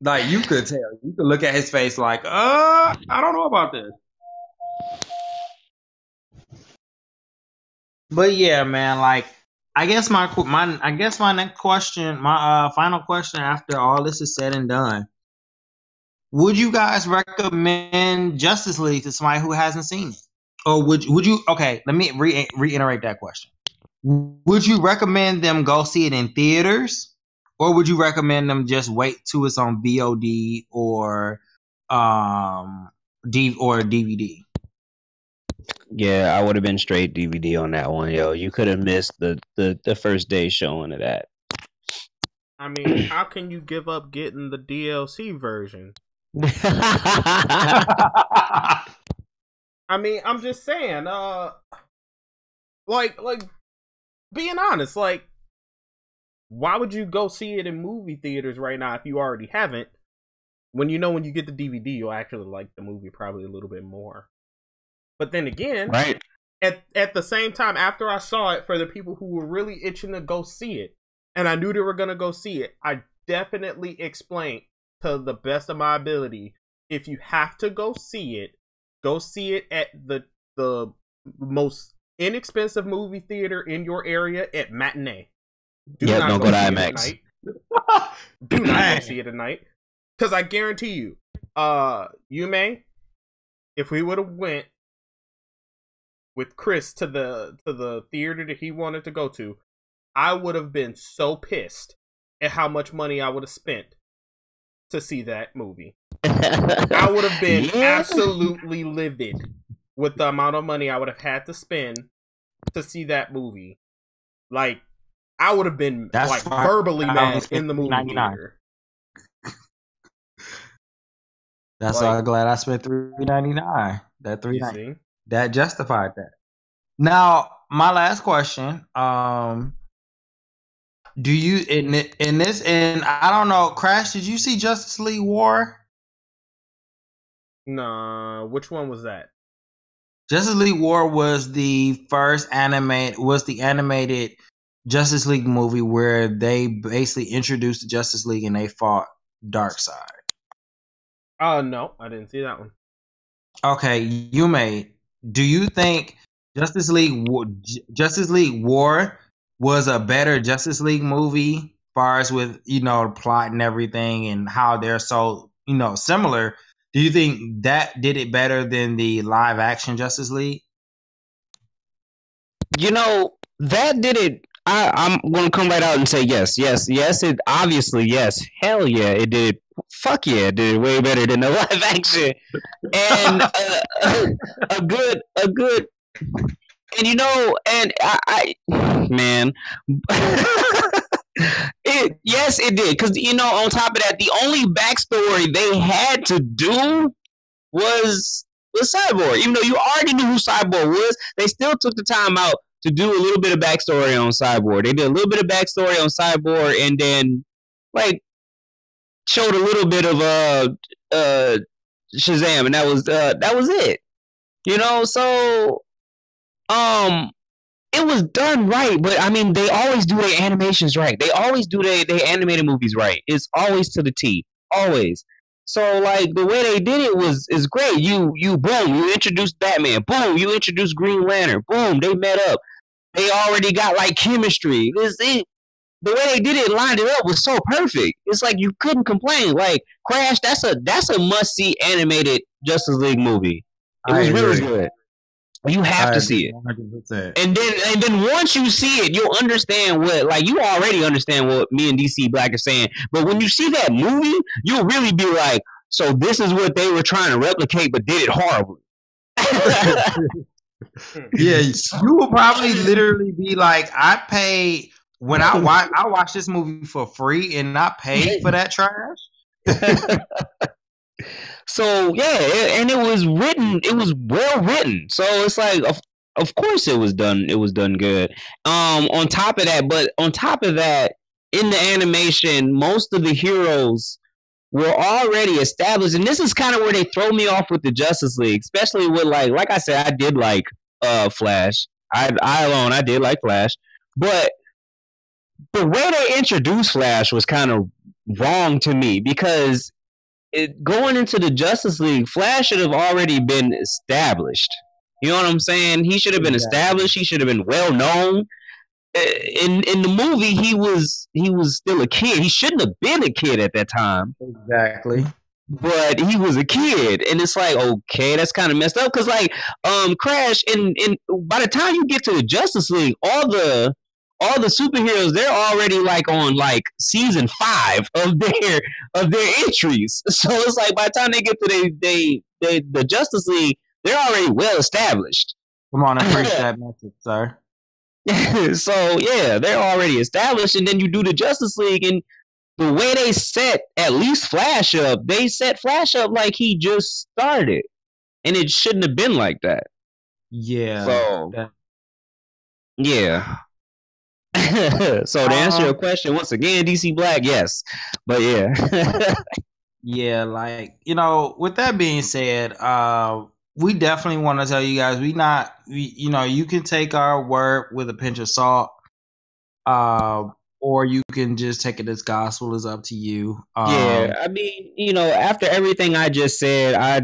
Like, you could tell. You could look at his face like, I don't know about this. But yeah, man, like, I guess my next question, my final question after all this is said and done, would you guys recommend Justice League to somebody who hasn't seen it? Or would you, okay, let me reiterate that question. Would you recommend them go see it in theaters? Or would you recommend them just wait till it's on VOD or DVD? Yeah, I would have been straight DVD on that one, yo. You could have missed the first day showing of that. I mean, how can you give up getting the DLC version? I mean, I'm just saying, like being honest, like, why would you go see it in movie theaters right now if you already haven't? When you get the DVD, you'll actually like the movie probably a little bit more. But then again, right, at the same time, after I saw it, for the people who were really itching to go see it, and I knew they were gonna go see it, I definitely explained to the best of my ability, if you have to go see it at the most inexpensive movie theater in your area at matinee. Don't go to IMAX. Do not go see it at night. Because I guarantee you, Yume, if we would have went with Chris to the theater that he wanted to go to, I would have been so pissed at how much money I would have spent to see that movie. I would have been absolutely livid with the amount of money I would have had to spend to see that movie. Like, I would have been verbally mad in the movie theater. That's why I'm glad I spent $3.99. That $3.99 that justified that. Now, my last question: do you in this? And I don't know, Crash. Did you see Justice League War? Nah, which one was that? Justice League War was the first animated Justice League movie where they basically introduced the Justice League and they fought Darkseid. No, I didn't see that one. Okay, Yume, do you think Justice League War was a better Justice League movie, as far as with the plot and everything and how they're so similar? Do you think that did it better than the live action Justice League? That did it. I'm gonna come right out and say yes. It obviously yes. Hell yeah, it did. Fuck yeah, it did way better than the live action. And a good, and and I man, it did, because on top of that, the only backstory they had to do was Cyborg. Even though you already knew who Cyborg was, they still took the time out to do a little bit of backstory on Cyborg. They did a little bit of backstory on Cyborg, and then showed a little bit of Shazam, and that was it. So it was done right, but I mean, they always do their animations right. They always do their animated movies right. It's always to the T, always. So the way they did it is great. You boom, you introduced Batman. Boom, you introduced Green Lantern. Boom, they met up. They already got chemistry. The way they did it, lined it up, was so perfect. It's you couldn't complain. Crash, that's a must see animated Justice League movie. It was really good. You have to see it. 100%. And then once you see it, you'll understand what you already understand what me and DC Black are saying. But when you see that movie, you'll really be like, so this is what they were trying to replicate, but did it horribly. Yeah, you will probably literally be like, I paid when I watched this movie for free and I paid for that trash. So yeah, and it was well written. So it's of course it was done good. On top of that, in the animation, most of the heroes were already established, and this is kind of where they throw me off with the Justice League, especially with like I said, I did like Flash. I did like Flash, but the way they introduced Flash was kind of wrong to me, because going into the Justice League, Flash should have already been established. You know what I'm saying? He should have been established. He should have been well known. In the movie, he was still a kid. He shouldn't have been a kid at that time. Exactly. But he was a kid, and it's okay, that's kind of messed up. Because Crash, and by the time you get to the Justice League, all the superheroes, they're already on season 5 of their entries. So it's by the time they get to the Justice League, they're already well established. Come on and preach that message, sir. So yeah, they're already established, and then you do the Justice League, and the way they set at least Flash up, they set Flash up like he just started, and it shouldn't have been like that. Yeah. So yeah. So to answer your question, once again, DC Black, yes, but yeah. Yeah, with that being said, we definitely want to tell you guys, you can take our word with a pinch of salt, or you can just take it as gospel. Is up to you. Yeah, I mean, after everything I just said, I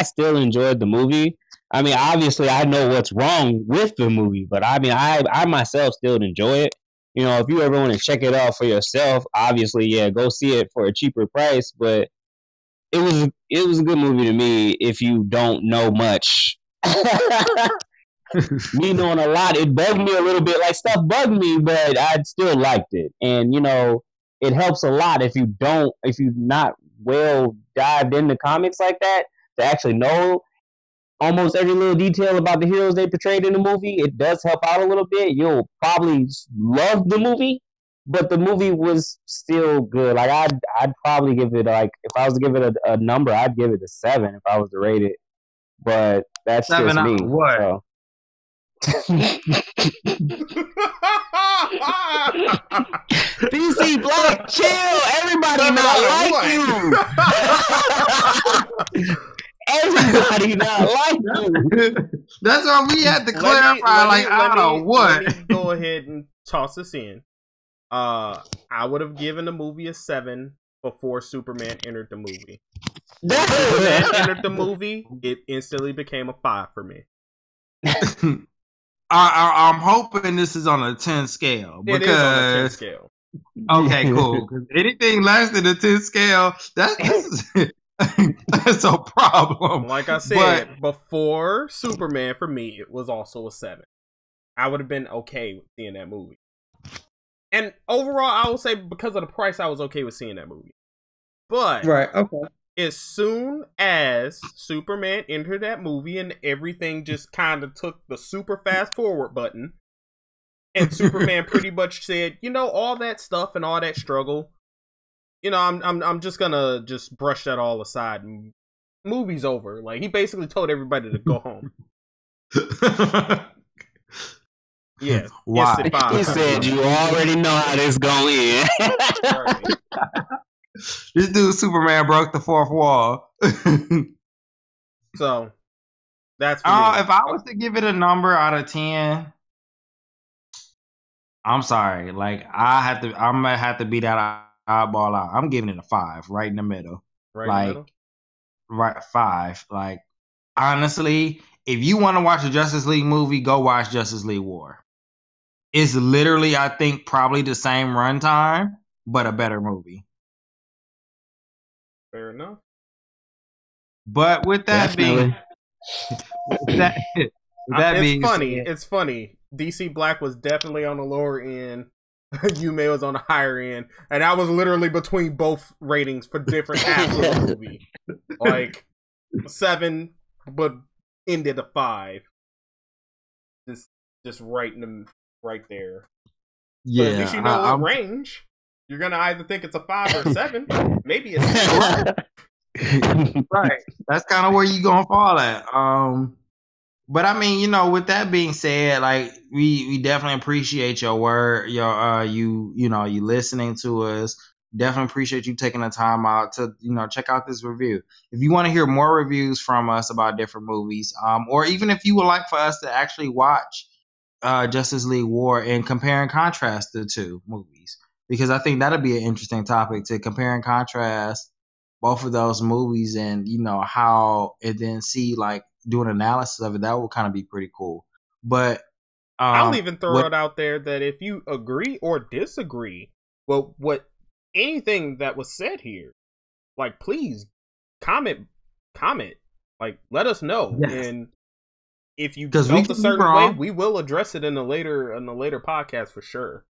still enjoyed the movie. I mean, obviously, I know what's wrong with the movie, but I mean, I myself still enjoy it. If you ever want to check it out for yourself, obviously, yeah, go see it for a cheaper price. But it was a good movie to me if you don't know much. Me knowing a lot, it bugged me a little bit. Stuff bugged me, but I still liked it. And it helps a lot if you're not well dived into comics like that to actually know almost every little detail about the heroes they portrayed in the movie. It does help out a little bit. You'll probably love the movie, but the movie was still good. Like I'd probably give it, like, if I was to give it a number, I'd give it a 7 if I was to rate it. But that's 7 just out me. of what? So. DC Black, chill. Everybody not like you. Everybody not like you. That's why we had to clarify. What? Let me go ahead and toss this in. I would have given the movie a 7 before Superman entered the movie. When Superman entered the movie, it instantly became a 5 for me. I'm hoping this is on a 10 scale. Because... It is on a 10 scale. Okay, cool. Anything less than a 10 scale, that's a problem. Like I said, before Superman, for me, it was also a 7. I would have been okay with seeing that movie. And overall, I will say because of the price, I was okay with seeing that movie. But as soon as Superman entered that movie and everything just kind of took the super fast forward button, and Superman pretty much said, all that stuff and all that struggle, I'm just gonna just brush that all aside and movie's over. Like, he basically told everybody to go home. Yes. Why? He said, you already know how this going in. Right. This dude Superman broke the fourth wall. So that's if I was to give it a number out of 10, I'm sorry. Like, I'm gonna have to be that eyeball out. I'm giving it a 5, right in the middle. Right in the middle? Right, 5. Like, honestly, if you want to watch a Justice League movie, go watch Justice League War. It's literally, I think, probably the same runtime, but a better movie. Fair enough. But with that being, it's funny. DC Black was definitely on the lower end. Yume was on the higher end, and I was literally between both ratings for different halves of the movie. Like 7, but ended a 5. Just right in them, right there. Yeah, but at least you know what range. You're gonna either think it's a 5 or a 7, maybe a 6. Right, that's kind of where you gonna fall at. But I mean, with that being said, like we definitely appreciate your word, you listening to us. Definitely appreciate you taking the time out to check out this review. If you want to hear more reviews from us about different movies, or even if you would like for us to actually watch Justice League War and compare and contrast the two movies, because I think that'd be an interesting topic to compare and contrast both of those movies and how, and then see, like, do an analysis of it. That would kind of be pretty cool. But I'll even throw it out there that if you agree or disagree with what anything that was said here, like, please comment, like, let us know. Yes. And if you felt a certain way, we will address it in a later podcast for sure.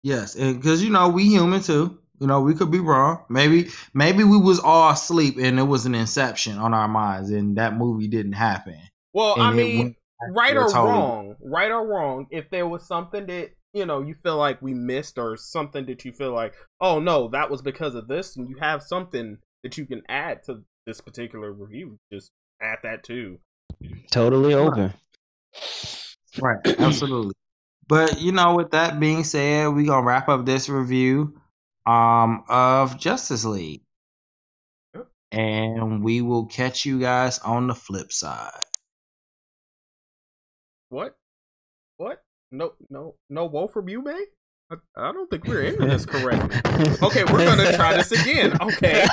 Yes, and because we human too. We could be wrong. Maybe we was all asleep and it was an inception on our minds, and that movie didn't happen. Well, I mean, right or wrong, if there was something that you feel like we missed, or something that you feel like, oh no, that was because of this, and you have something that you can add to this particular review, just add that too. Totally open. Right, absolutely. But with that being said, we're gonna wrap up this review of Justice League. Yep. And we will catch you guys on the flip side. What? No, woe from Yume? I don't think we're into this correctly. Okay, we're gonna try this again. Okay,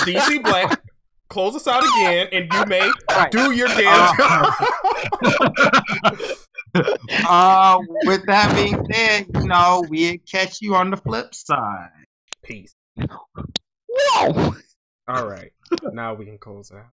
DC Black, close us out again, and Yume, do your damn job. With that being said, we'll catch you on the flip side. Peace. Whoa! All right, now we can close out.